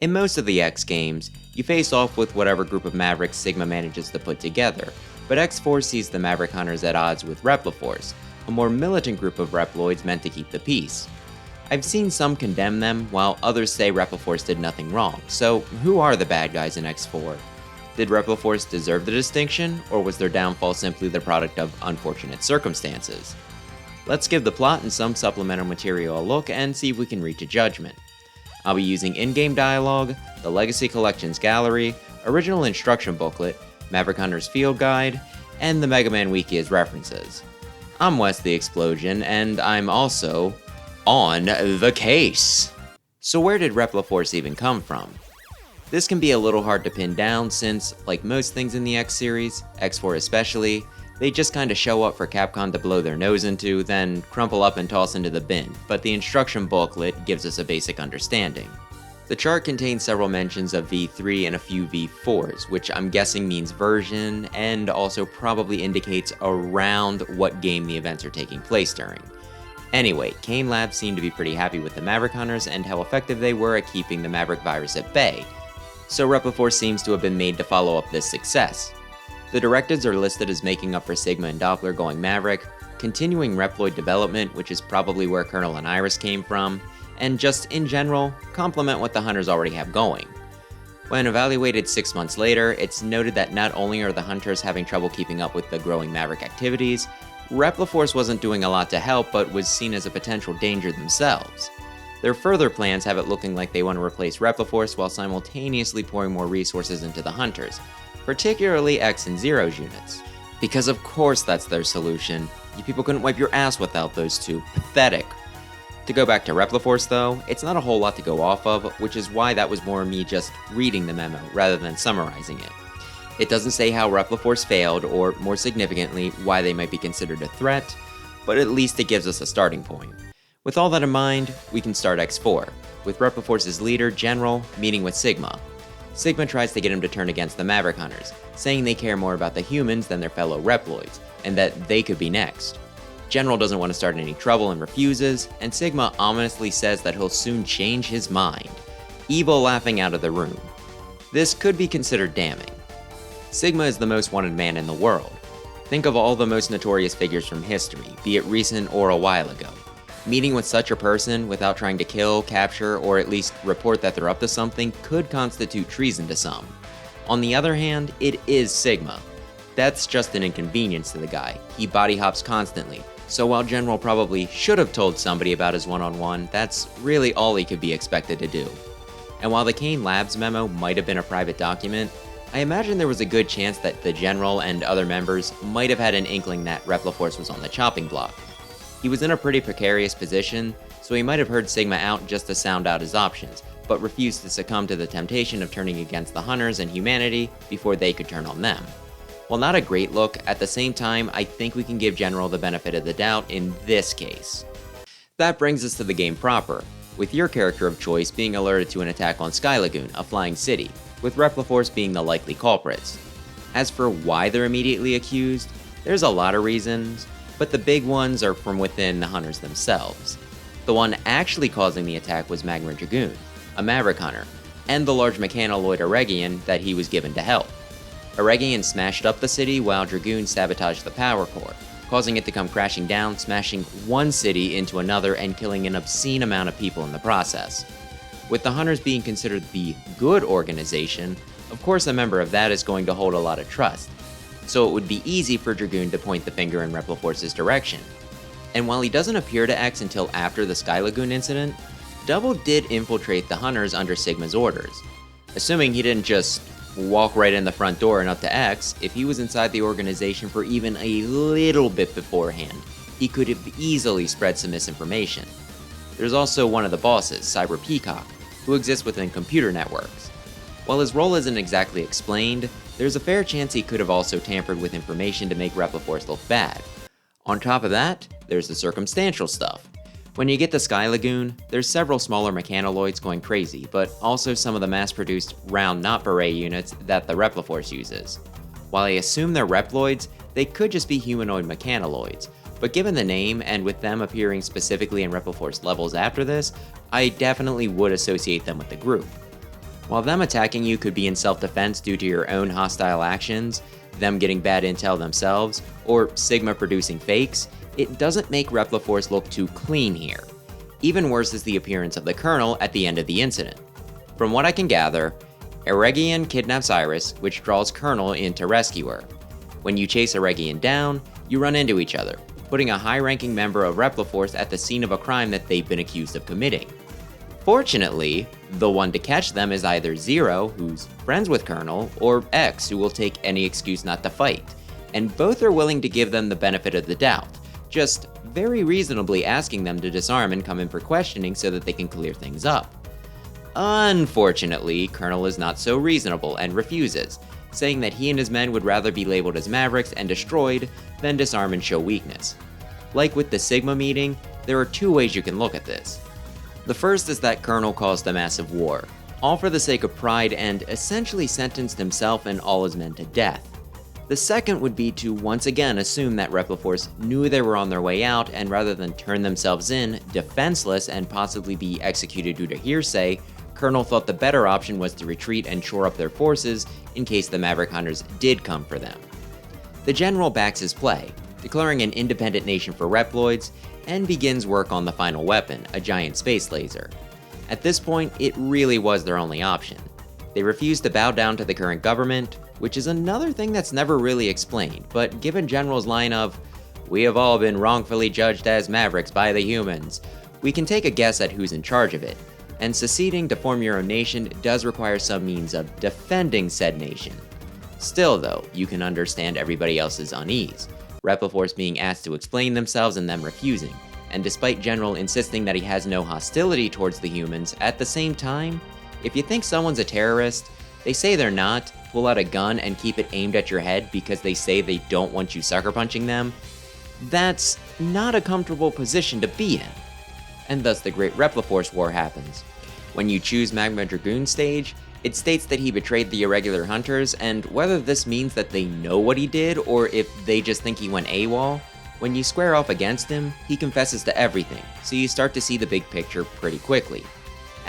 In most of the X games, you face off with whatever group of Mavericks Sigma manages to put together, but X4 sees the Maverick Hunters at odds with Repliforce, a more militant group of Reploids meant to keep the peace. I've seen some condemn them, while others say Repliforce did nothing wrong, so who are the bad guys in X4? Did Repliforce deserve the distinction, or was their downfall simply the product of unfortunate circumstances? Let's give the plot and some supplemental material a look and see if we can reach a judgment. I'll be using in-game dialogue, the Legacy Collections Gallery, original instruction booklet, Maverick Hunters Field Guide, and the Mega Man Wiki as references. I'm Wes the Explosion, and I'm also on the case. So where did Repliforce even come from? This can be a little hard to pin down since, like most things in the X series, X4 especially, they just kinda show up for Capcom to blow their nose into, then crumple up and toss into the bin, but the instruction booklet gives us a basic understanding. The chart contains several mentions of V3 and a few V4s, which I'm guessing means version, and also probably indicates around what game the events are taking place during. Anyway, Cain Labs seemed to be pretty happy with the Maverick Hunters and how effective they were at keeping the Maverick virus at bay, so Repliforce seems to have been made to follow up this success. The directives are listed as making up for Sigma and Doppler going Maverick, continuing Reploid development, which is probably where Colonel and Iris came from, and just in general, complement what the Hunters already have going. When evaluated 6 months later, it's noted that not only are the Hunters having trouble keeping up with the growing Maverick activities, Repliforce wasn't doing a lot to help but was seen as a potential danger themselves. Their further plans have it looking like they want to replace Repliforce while simultaneously pouring more resources into the Hunters, particularly X and Zero's units. Because of course that's their solution. You people couldn't wipe your ass without those two. Pathetic. To go back to Repliforce though, it's not a whole lot to go off of, which is why that was more me just reading the memo rather than summarizing it. It doesn't say how Repliforce failed, or more significantly, why they might be considered a threat, but at least it gives us a starting point. With all that in mind, we can start X4, with Repliforce's leader, General, meeting with Sigma. Sigma tries to get him to turn against the Maverick Hunters, saying they care more about the humans than their fellow Reploids, and that they could be next. General doesn't want to start any trouble and refuses, and Sigma ominously says that he'll soon change his mind, evil laughing out of the room. This could be considered damning. Sigma is the most wanted man in the world. Think of all the most notorious figures from history, be it recent or a while ago. Meeting with such a person without trying to kill, capture, or at least report that they're up to something could constitute treason to some. On the other hand, it is Sigma. That's just an inconvenience to the guy. He body hops constantly, so while General probably should have told somebody about his one-on-one, that's really all he could be expected to do. And while the Cain Labs memo might have been a private document, I imagine there was a good chance that the General and other members might have had an inkling that Repliforce was on the chopping block. He was in a pretty precarious position, so he might have heard Sigma out just to sound out his options, but refused to succumb to the temptation of turning against the Hunters and humanity before they could turn on them. While not a great look, at the same time, I think we can give General the benefit of the doubt in this case. That brings us to the game proper, with your character of choice being alerted to an attack on Sky Lagoon, a flying city, with Repliforce being the likely culprits. As for why they're immediately accused, there's a lot of reasons, but the big ones are from within the Hunters themselves. The one actually causing the attack was Magma Dragoon, a Maverick Hunter, and the large mechanoloid Eregion that he was given to help. Eregion smashed up the city while Dragoon sabotaged the power core, causing it to come crashing down, smashing one city into another and killing an obscene amount of people in the process. With the Hunters being considered the good organization, of course a member of that is going to hold a lot of trust, so it would be easy for Dragoon to point the finger in Repliforce's direction. And while he doesn't appear to X until after the Sky Lagoon incident, Double did infiltrate the Hunters under Sigma's orders. Assuming he didn't just walk right in the front door and up to X, if he was inside the organization for even a little bit beforehand, he could have easily spread some misinformation. There's also one of the bosses, Cyber Peacock, who exists within computer networks. While his role isn't exactly explained, there's a fair chance he could have also tampered with information to make Repliforce look bad. On top of that, there's the circumstantial stuff. When you get to Sky Lagoon, there's several smaller mechanoloids going crazy, but also some of the mass-produced round not beret units that the Repliforce uses. While I assume they're Reploids, they could just be humanoid mechanoloids, but given the name and with them appearing specifically in Repliforce levels after this, I definitely would associate them with the group. While them attacking you could be in self-defense due to your own hostile actions, them getting bad intel themselves, or Sigma producing fakes, it doesn't make Repliforce look too clean here. Even worse is the appearance of the Colonel at the end of the incident. From what I can gather, Eregion kidnaps Iris, which draws Colonel in to rescue her. When you chase Eregion down, you run into each other, putting a high-ranking member of Repliforce at the scene of a crime that they've been accused of committing. Fortunately, the one to catch them is either Zero, who's friends with Colonel, or X, who will take any excuse not to fight, and both are willing to give them the benefit of the doubt, just very reasonably asking them to disarm and come in for questioning so that they can clear things up. Unfortunately, Colonel is not so reasonable and refuses, saying that he and his men would rather be labeled as Mavericks and destroyed than disarm and show weakness. Like with the Sigma meeting, there are two ways you can look at this. The first is that Colonel caused a massive war, all for the sake of pride, and essentially sentenced himself and all his men to death. The second would be to once again assume that Repliforce knew they were on their way out, and rather than turn themselves in, defenseless, and possibly be executed due to hearsay, Colonel thought the better option was to retreat and shore up their forces in case the Maverick Hunters did come for them. The General backs his play, declaring an independent nation for Reploids, and begins work on the final weapon, a giant space laser. At this point, it really was their only option. They refused to bow down to the current government, which is another thing that's never really explained, but given General's line of, "We have all been wrongfully judged as Mavericks by the humans," we can take a guess at who's in charge of it, and seceding to form your own nation does require some means of defending said nation. Still though, you can understand everybody else's unease, Repliforce being asked to explain themselves and them refusing, and despite General insisting that he has no hostility towards the humans, at the same time, if you think someone's a terrorist, they say they're not, pull out a gun and keep it aimed at your head because they say they don't want you sucker punching them, that's not a comfortable position to be in. And thus the Great Repliforce War happens. When you choose Magma Dragoon's stage, it states that he betrayed the irregular hunters, and whether this means that they know what he did or if they just think he went AWOL, when you square off against him, he confesses to everything, so you start to see the big picture pretty quickly.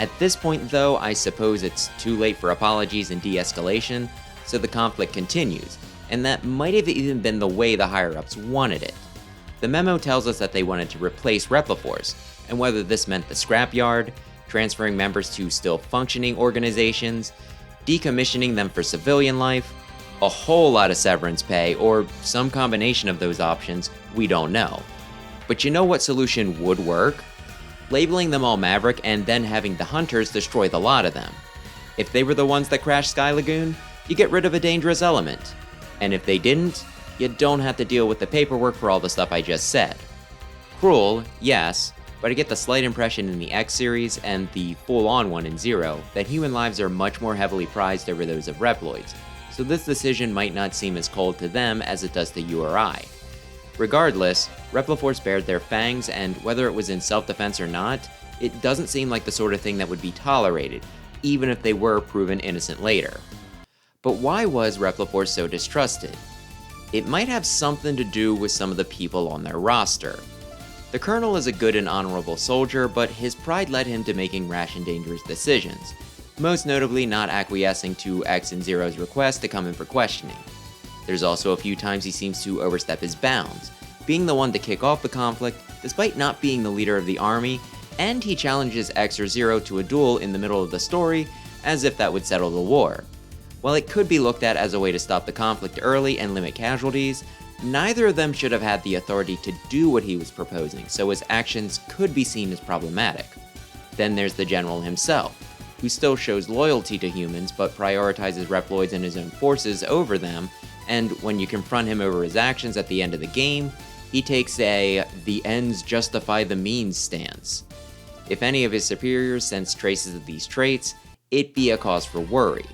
At this point though, I suppose it's too late for apologies and de-escalation, so the conflict continues, and that might have even been the way the higher-ups wanted it. The memo tells us that they wanted to replace Repliforce, and whether this meant the scrapyard, transferring members to still functioning organizations, decommissioning them for civilian life, a whole lot of severance pay, or some combination of those options, we don't know. But you know what solution would work? Labeling them all Maverick and then having the Hunters destroy the lot of them. If they were the ones that crashed Sky Lagoon, you get rid of a dangerous element. And if they didn't, you don't have to deal with the paperwork for all the stuff I just said. Cruel, yes, but I get the slight impression in the X series and the full-on one in Zero that human lives are much more heavily prized over those of Reploids, so this decision might not seem as cold to them as it does to you or I. Regardless, Repliforce bared their fangs, and whether it was in self-defense or not, it doesn't seem like the sort of thing that would be tolerated, even if they were proven innocent later. But why was Repliforce so distrusted? It might have something to do with some of the people on their roster. The Colonel is a good and honorable soldier, but his pride led him to making rash and dangerous decisions, most notably not acquiescing to X and Zero's request to come in for questioning. There's also a few times he seems to overstep his bounds, being the one to kick off the conflict despite not being the leader of the army, and he challenges X or Zero to a duel in the middle of the story as if that would settle the war. While it could be looked at as a way to stop the conflict early and limit casualties, neither of them should have had the authority to do what he was proposing, so his actions could be seen as problematic. Then there's the General himself, who still shows loyalty to humans but prioritizes Reploids and his own forces over them, and when you confront him over his actions at the end of the game, he takes a "the ends justify the means" stance. If any of his superiors sense traces of these traits, it'd be a cause for worry.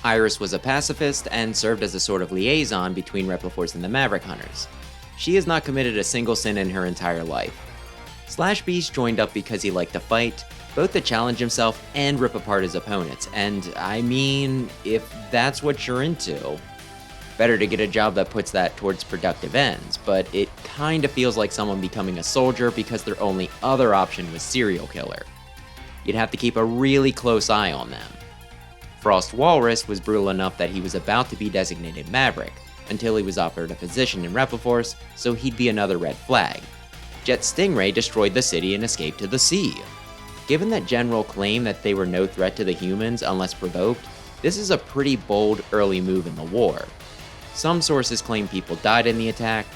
Iris was a pacifist and served as a sort of liaison between Repliforce and the Maverick Hunters. She has not committed a single sin in her entire life. Slash Beast joined up because he liked to fight, both to challenge himself and rip apart his opponents, and I mean, if that's what you're into, better to get a job that puts that towards productive ends, but it kinda feels like someone becoming a soldier because their only other option was serial killer. You'd have to keep a really close eye on them. Frost Walrus was brutal enough that he was about to be designated Maverick, until he was offered a position in Repliforce, so he'd be another red flag. Jet Stingray destroyed the city and escaped to the sea. Given that General claimed that they were no threat to the humans unless provoked, this is a pretty bold early move in the war. Some sources claim people died in the attack,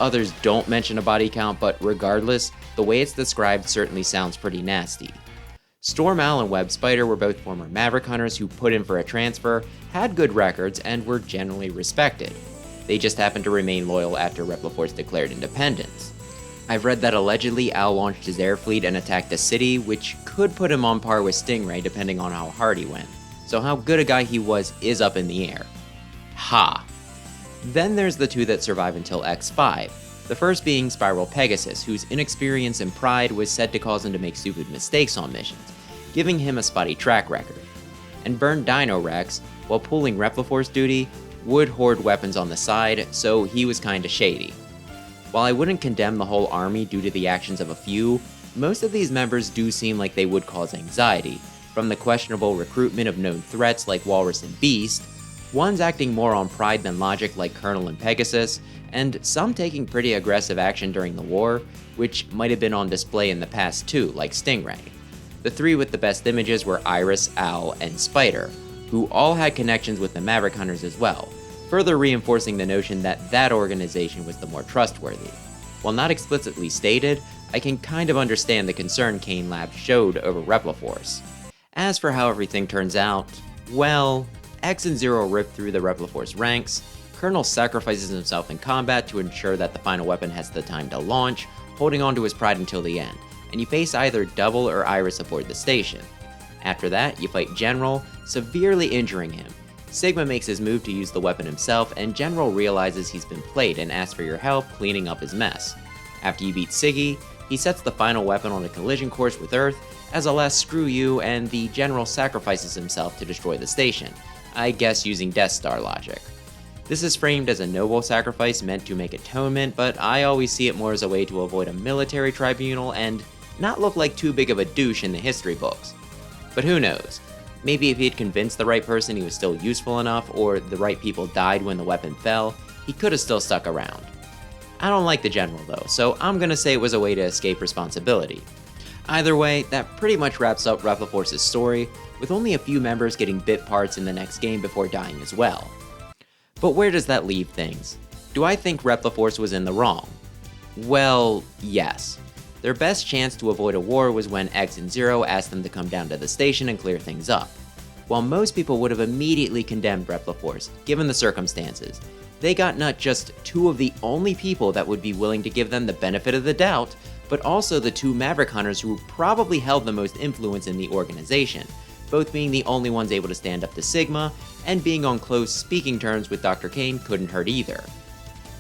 others don't mention a body count, but regardless, the way it's described certainly sounds pretty nasty. Storm Owl and Web Spider were both former Maverick Hunters who put in for a transfer, had good records, and were generally respected. They just happened to remain loyal after Repliforce declared independence. I've read that allegedly Owl launched his air fleet and attacked a city, which could put him on par with Stingray depending on how hard he went. So how good a guy he was is up in the air. Ha! Then there's the two that survive until X5, the first being Spiral Pegasus, whose inexperience and pride was said to cause him to make stupid mistakes on missions, giving him a spotty track record. And Burnt Dino Rex, while pulling Repliforce duty, would hoard weapons on the side, so he was kinda shady. While I wouldn't condemn the whole army due to the actions of a few, most of these members do seem like they would cause anxiety, from the questionable recruitment of known threats like Walrus and Beast, ones acting more on pride than logic like Colonel and Pegasus, and some taking pretty aggressive action during the war, which might have been on display in the past too, like Stingray. The three with the best images were Iris, Owl, and Spider, who all had connections with the Maverick Hunters as well, further reinforcing the notion that that organization was the more trustworthy. While not explicitly stated, I can kind of understand the concern Cain Labs showed over Repliforce. As for how everything turns out, well, X and Zero rip through the Repliforce ranks, Colonel sacrifices himself in combat to ensure that the final weapon has the time to launch, holding on to his pride until the end, and you face either Double or Iris aboard the station. After that, you fight General, severely injuring him. Sigma makes his move to use the weapon himself, and General realizes he's been played and asks for your help cleaning up his mess. After you beat Siggy, he sets the final weapon on a collision course with Earth as a last screw you, and the General sacrifices himself to destroy the station, I guess using Death Star logic. This is framed as a noble sacrifice meant to make atonement, but I always see it more as a way to avoid a military tribunal and not look like too big of a douche in the history books. But who knows? Maybe if he had convinced the right person he was still useful enough, or the right people died when the weapon fell, he could have still stuck around. I don't like the General though, so I'm gonna say it was a way to escape responsibility. Either way, that pretty much wraps up Repliforce's story, with only a few members getting bit parts in the next game before dying as well. But where does that leave things? Do I think Repliforce was in the wrong? Well, yes. Their best chance to avoid a war was when X and Zero asked them to come down to the station and clear things up. While most people would have immediately condemned Repliforce, given the circumstances, they got not just two of the only people that would be willing to give them the benefit of the doubt, but also the two Maverick Hunters who probably held the most influence in the organization, both being the only ones able to stand up to Sigma, and being on close speaking terms with Dr. Cain couldn't hurt either.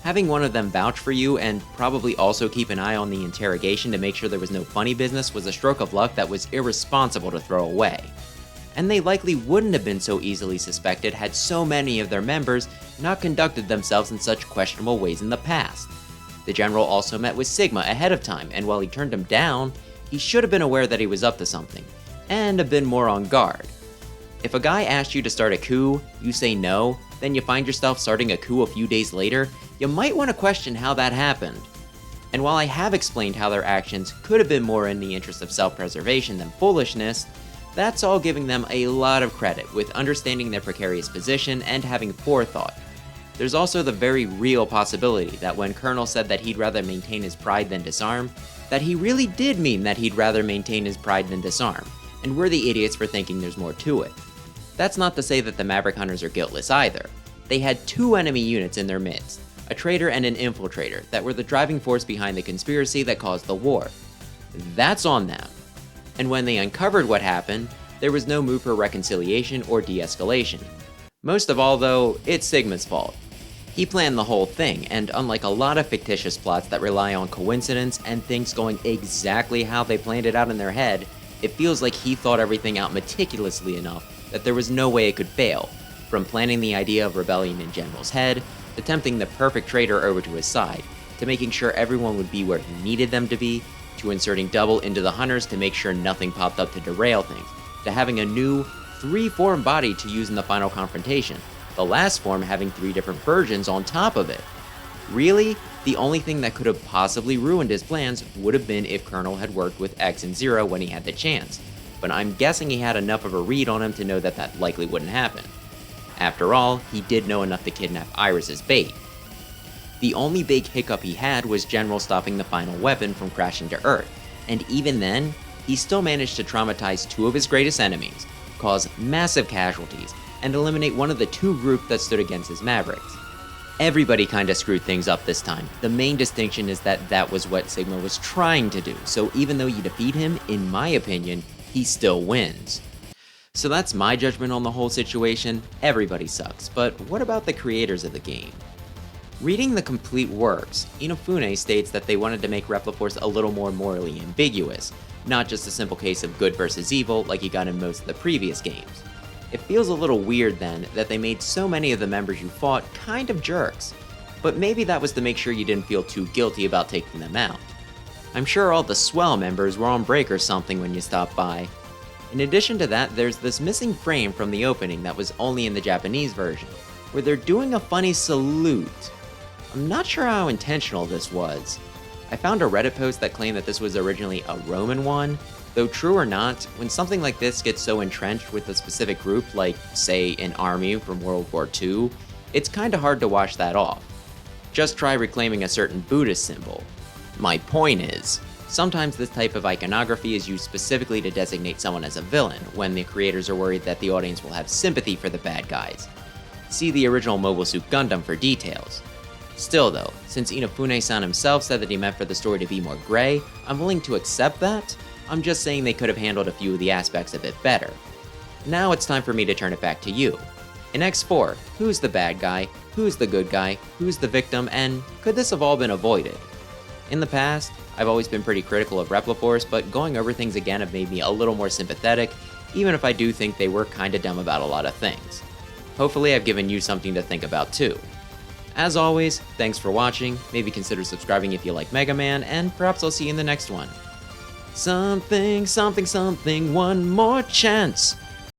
Having one of them vouch for you and probably also keep an eye on the interrogation to make sure there was no funny business was a stroke of luck that was irresponsible to throw away. And they likely wouldn't have been so easily suspected had so many of their members not conducted themselves in such questionable ways in the past. The General also met with Sigma ahead of time, and while he turned him down, he should have been aware that he was up to something, and have been more on guard. If a guy asked you to start a coup, you say no, then you find yourself starting a coup a few days later, you might want to question how that happened. And while I have explained how their actions could have been more in the interest of self-preservation than foolishness, that's all giving them a lot of credit with understanding their precarious position and having forethought. There's also the very real possibility that when Colonel said that he'd rather maintain his pride than disarm, that he really did mean that he'd rather maintain his pride than disarm, and we're the idiots for thinking there's more to it. That's not to say that the Maverick Hunters are guiltless either. They had two enemy units in their midst, a traitor and an infiltrator, that were the driving force behind the conspiracy that caused the war. That's on them. And when they uncovered what happened, there was no move for reconciliation or de-escalation. Most of all though, it's Sigma's fault. He planned the whole thing, and unlike a lot of fictitious plots that rely on coincidence and things going exactly how they planned it out in their head, it feels like he thought everything out meticulously enough that there was no way it could fail, from planning the idea of rebellion in General's head, to tempting the perfect traitor over to his side, to making sure everyone would be where he needed them to be, to inserting Double into the Hunters to make sure nothing popped up to derail things, to having a new, 3 form body to use in the final confrontation, the last form having 3 different versions on top of it. Really, the only thing that could have possibly ruined his plans would have been if Colonel had worked with X and Zero when he had the chance, but I'm guessing he had enough of a read on him to know that that likely wouldn't happen. After all, he did know enough to kidnap Iris as bait. The only big hiccup he had was General stopping the final weapon from crashing to Earth, and even then, he still managed to traumatize 2 of his greatest enemies, cause massive casualties, and eliminate one of the 2 groups that stood against his Mavericks. Everybody kinda screwed things up this time. The main distinction is that that was what Sigma was trying to do, so even though you defeat him, in my opinion, he still wins. So that's my judgment on the whole situation. Everybody sucks, but what about the creators of the game? Reading the complete works, Inafune states that they wanted to make Repliforce a little more morally ambiguous, not just a simple case of good versus evil like you got in most of the previous games. It feels a little weird then that they made so many of the members you fought kind of jerks, but maybe that was to make sure you didn't feel too guilty about taking them out. I'm sure all the swell members were on break or something when you stopped by. In addition to that, there's this missing frame from the opening that was only in the Japanese version, where they're doing a funny salute. I'm not sure how intentional this was. I found a Reddit post that claimed that this was originally a Roman one, though true or not, when something like this gets so entrenched with a specific group like, say, an army from World War II, it's kinda hard to wash that off. Just try reclaiming a certain Buddhist symbol. My point is, sometimes this type of iconography is used specifically to designate someone as a villain, when the creators are worried that the audience will have sympathy for the bad guys. See the original Mobile Suit Gundam for details. Still though, since Inafune-san himself said that he meant for the story to be more gray, I'm willing to accept that. I'm just saying they could have handled a few of the aspects a bit better. Now it's time for me to turn it back to you. In X4, who's the bad guy, who's the good guy, who's the victim, and could this have all been avoided? In the past, I've always been pretty critical of Repliforce, but going over things again have made me a little more sympathetic, even if I do think they were kinda dumb about a lot of things. Hopefully I've given you something to think about too. As always, thanks for watching, maybe consider subscribing if you like Mega Man, and perhaps I'll see you in the next one. Something, something, something, one more chance.